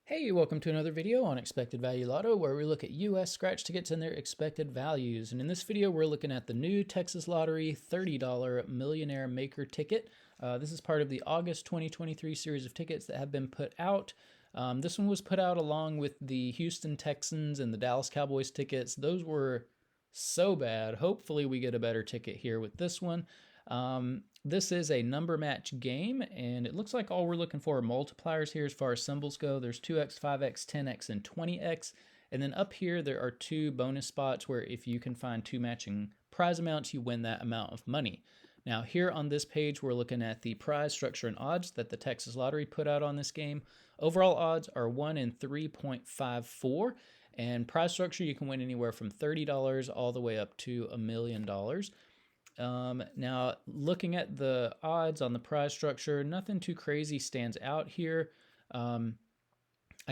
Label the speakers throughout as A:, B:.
A: Hey, welcome to another video on Expected Value Lotto, where we look at US scratch tickets and their expected values. And in this video, we're looking at the new Texas Lottery $30 Millionaire Maker ticket. This is part of the August 2023 series of tickets that have been put out. This one was put out along with the Houston Texans and the Dallas Cowboys tickets. Those were so bad. Hopefully we get a better ticket here with this one. This is a number match game, and it looks like all we're looking for are multipliers here as far as symbols go. There's 2x, 5x, 10x, and 20x. And then up here, there are two bonus spots where if you can find two matching prize amounts, you win that amount of money. Now, here on this page, we're looking at the prize structure and odds that the Texas Lottery put out on this game. Overall odds are 1 in 3.54. And prize structure, you can win anywhere from $30 all the way up to $1 million. Now, looking at the odds on the prize structure, nothing too crazy stands out here. I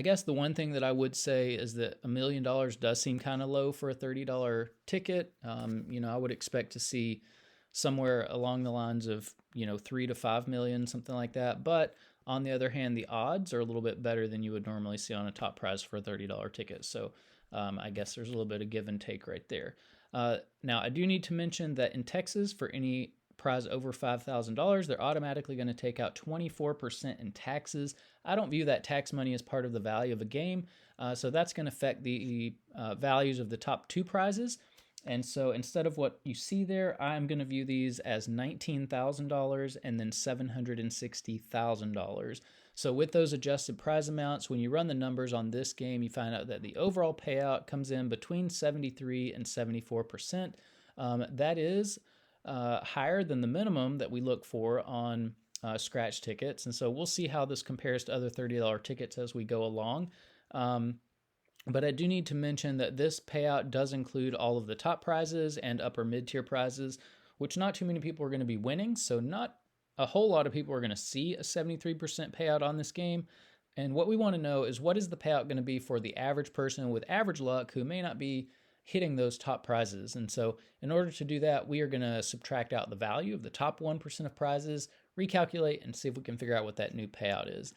A: guess the one thing that I would say is that $1 million does seem kind of low for a $30 ticket. I would expect to see somewhere along the lines of, 3 to 5 million, something like that. But on the other hand, the odds are a little bit better than you would normally see on a top prize for a $30 ticket. So I guess there's a little bit of give and take right there. Now, I do need to mention that in Texas, for any prize over $5,000, they're automatically going to take out 24% in taxes. I don't view that tax money as part of the value of a game, so that's going to affect the values of the top two prizes. And so instead of what you see there, I'm going to view these as $19,000 and then $760,000. So with those adjusted prize amounts, when you run the numbers on this game, you find out that the overall payout comes in between 73 and 74%. That is higher than the minimum that we look for on scratch tickets. And so we'll see how this compares to other $30 tickets as we go along. But I do need to mention that this payout does include all of the top prizes and upper mid-tier prizes, which not too many people are going to be winning. So not a whole lot of people are going to see a 73% payout on this game. And what we want to know is, what is the payout going to be for the average person with average luck who may not be hitting those top prizes? And so in order to do that, we are going to subtract out the value of the top 1% of prizes, recalculate, and see if we can figure out what that new payout is.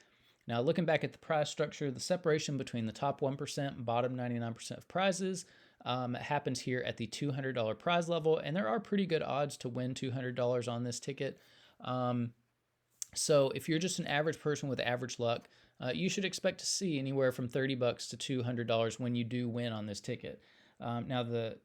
A: Now, looking back at the prize structure, the separation between the top 1% and bottom 99% of prizes happens here at the $200 prize level, and there are pretty good odds to win $200 on this ticket. So if you're just an average person with average luck, you should expect to see anywhere from $30 to $200 when you do win on this ticket. Now, the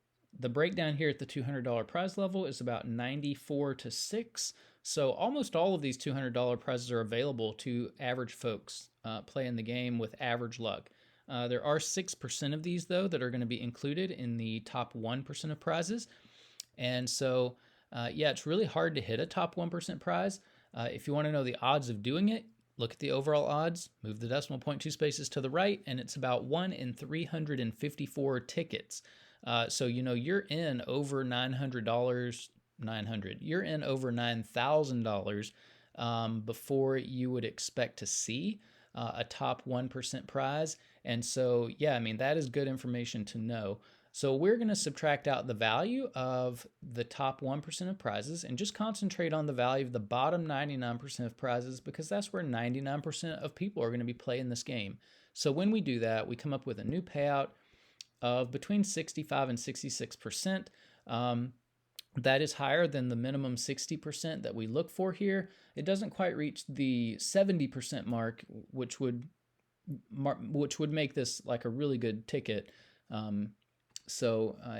A: breakdown here at the $200 prize level is about 94 to 6. So almost all of these $200 prizes are available to average folks playing the game with average luck. There are 6% of these, though, that are going to be included in the top 1% of prizes. And so, it's really hard to hit a top 1% prize. If you want to know the odds of doing it, look at the overall odds, move the decimal point 2 spaces to the right, and it's about 1 in 354 tickets. So, you're in over $900. You're in over $9,000 before you would expect to see a top 1% prize. And so, that is good information to know. So we're going to subtract out the value of the top 1% of prizes and just concentrate on the value of the bottom 99% of prizes, because that's where 99% of people are going to be playing this game. So when we do that, we come up with a new payout of between 65 and 66%. That is higher than the minimum 60% that we look for here. It doesn't quite reach the 70% mark, which would make this like a really good ticket.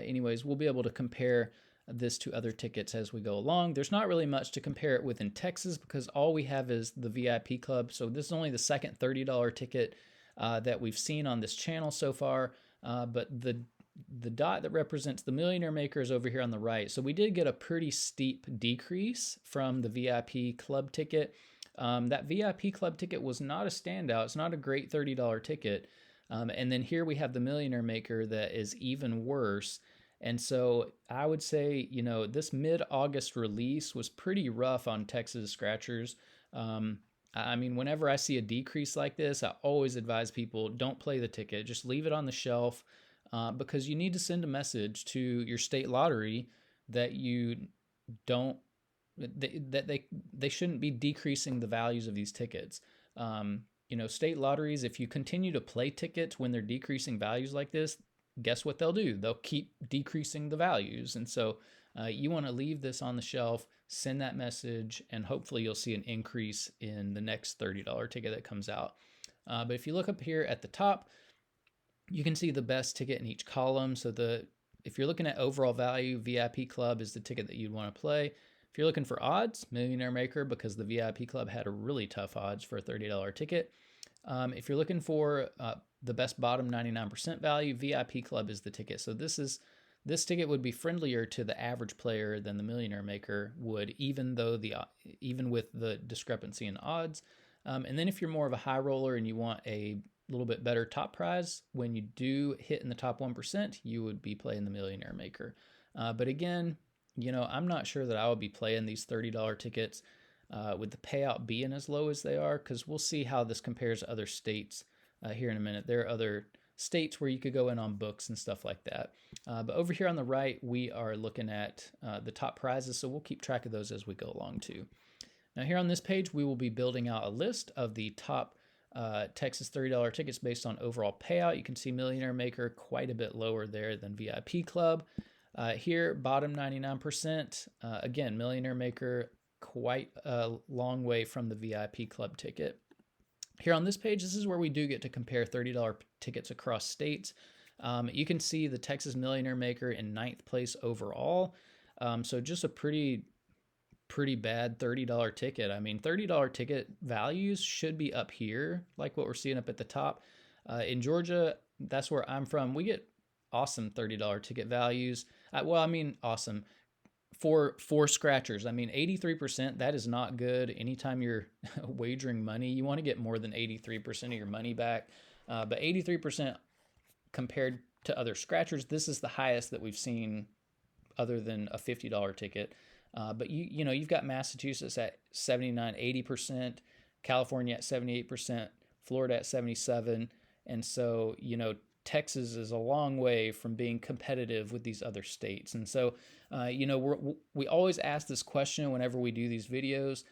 A: Anyways, we'll be able to compare this to other tickets as we go along. There's not really much to compare it with in Texas because all we have is the VIP club. So this is only the second $30 ticket that we've seen on this channel so far. But the dot that represents the Millionaire Maker is over here on the right. So we did get a pretty steep decrease from the VIP club ticket. That VIP club ticket was not a standout. It's not a great $30 ticket. And then here we have the Millionaire Maker that is even worse. And so I would say, this mid-August release was pretty rough on Texas scratchers. Whenever I see a decrease like this, I always advise people, don't play the ticket. Just leave it on the shelf because you need to send a message to your state lottery that you don't, that they shouldn't be decreasing the values of these tickets. state lotteries, if you continue to play tickets when they're decreasing values like this, guess what they'll do? They'll keep decreasing the values. And so you want to leave this on the shelf, send that message, and hopefully you'll see an increase in the next $30 ticket that comes out. But if you look up here at the top, you can see the best ticket in each column. So if you're looking at overall value, VIP Club is the ticket that you'd want to play. If you're looking for odds, Millionaire Maker, because the VIP Club had a really tough odds for a $30 ticket. If you're looking for the best bottom 99% value, VIP Club is the ticket. So this ticket would be friendlier to the average player than the Millionaire Maker would, even with the discrepancy in odds. And then if you're more of a high roller and you want a little bit better top prize, when you do hit in the top 1%, you would be playing the Millionaire Maker. But again, I'm not sure that I would be playing these $30 tickets with the payout being as low as they are, because we'll see how this compares to other states here in a minute. There are other states where you could go in on books and stuff like that. But over here on the right, we are looking at the top prizes, so we'll keep track of those as we go along too. Now here on this page, we will be building out a list of the top Texas $30 tickets based on overall payout. You can see Millionaire Maker quite a bit lower there than VIP Club. Here, bottom 99%, again, Millionaire Maker quite a long way from the VIP Club ticket. Here on this page, this is where we do get to compare $30 tickets across states. You can see the Texas Millionaire Maker in 9th place overall. So just a pretty bad $30 ticket. I mean, $30 ticket values should be up here, like what we're seeing up at the top. In Georgia, that's where I'm from, we get awesome $30 ticket values. Awesome. For scratchers, 83%, that is not good. Anytime you're wagering money, you want to get more than 83% of your money back. But 83% compared to other scratchers, this is the highest that we've seen other than a $50 ticket. But you've got Massachusetts at 79, 80%, California at 78%, Florida at 77%. And so, Texas is a long way from being competitive with these other states. And so, we always ask this question whenever we do these videos.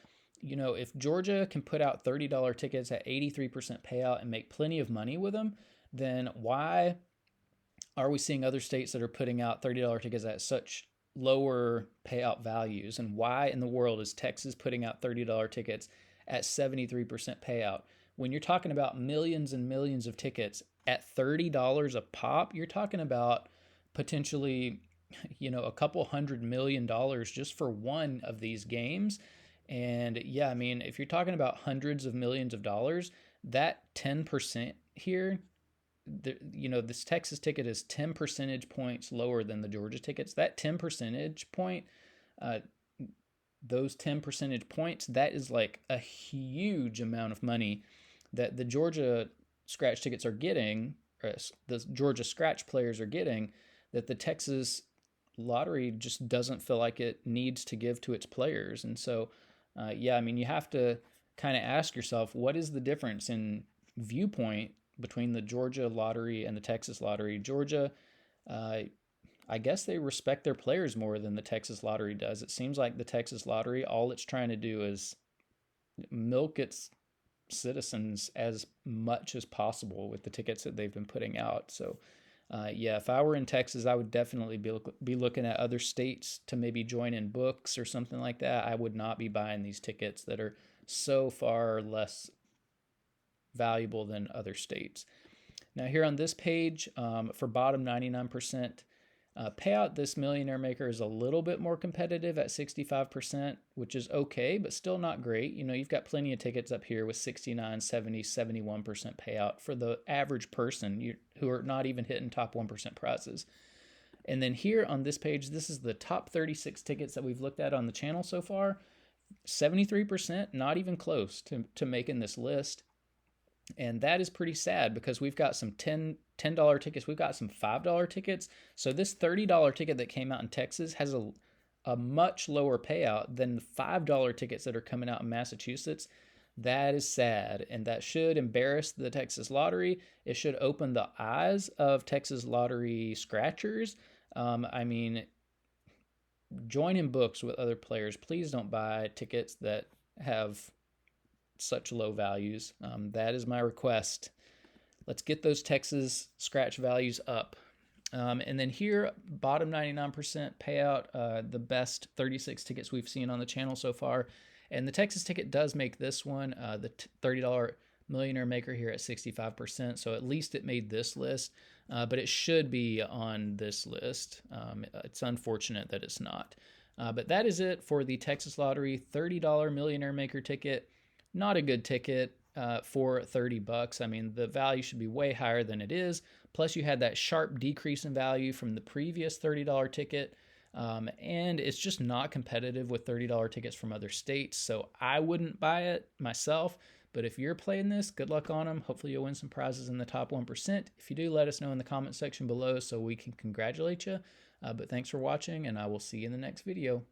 A: If Georgia can put out $30 tickets at 83% payout and make plenty of money with them, then why are we seeing other states that are putting out $30 tickets at such lower payout values? And why in the world is Texas putting out $30 tickets at 73% payout? When you're talking about millions and millions of tickets at $30 a pop, you're talking about potentially, a couple $100 million just for one of these games. And yeah, if you're talking about hundreds of millions of dollars, that 10% here, this Texas ticket is 10 percentage points lower than the Georgia tickets. That 10 percentage point, those 10 percentage points, that is like a huge amount of money that the Georgia scratch tickets are getting, or the Georgia scratch players are getting, that the Texas lottery just doesn't feel like it needs to give to its players. And so, you have to kind of ask yourself, what is the difference in viewpoint between the Georgia lottery and the Texas lottery? Georgia, I guess they respect their players more than the Texas lottery does. It seems like the Texas lottery, all it's trying to do is milk its citizens as much as possible with the tickets that they've been putting out. So if I were in Texas, I would definitely be looking at other states to maybe join in books or something like that. I would not be buying these tickets that are so far less valuable than other states. Now here on this page, for bottom 99% payout, this Millionaire Maker is a little bit more competitive at 65%, which is okay, but still not great. You've got plenty of tickets up here with 69, 70, 71% payout for the average person who are not even hitting top 1% prizes. And then here on this page, this is the top 36 tickets that we've looked at on the channel so far. 73%, not even close to making this list. And that is pretty sad because we've got some $10 tickets. We've got some $5 tickets. So this $30 ticket that came out in Texas has a much lower payout than the $5 tickets that are coming out in Massachusetts. That is sad, and that should embarrass the Texas lottery. It should open the eyes of Texas lottery scratchers. Join in books with other players. Please don't buy tickets that have such low values. That is my request. Let's get those Texas scratch values up. And then here, bottom 99% payout, the best 36 tickets we've seen on the channel so far. And the Texas ticket does make this one, the $30 Millionaire Maker here at 65%. So at least it made this list, but it should be on this list. It's unfortunate that it's not. But that is it for the Texas Lottery $30 Millionaire Maker ticket. Not a good ticket for 30 bucks. I mean, the value should be way higher than it is. Plus, you had that sharp decrease in value from the previous $30 ticket. And it's just not competitive with $30 tickets from other states. So I wouldn't buy it myself. But if you're playing this, good luck on them. Hopefully you'll win some prizes in the top 1%. If you do, let us know in the comment section below so we can congratulate you. But thanks for watching, and I will see you in the next video.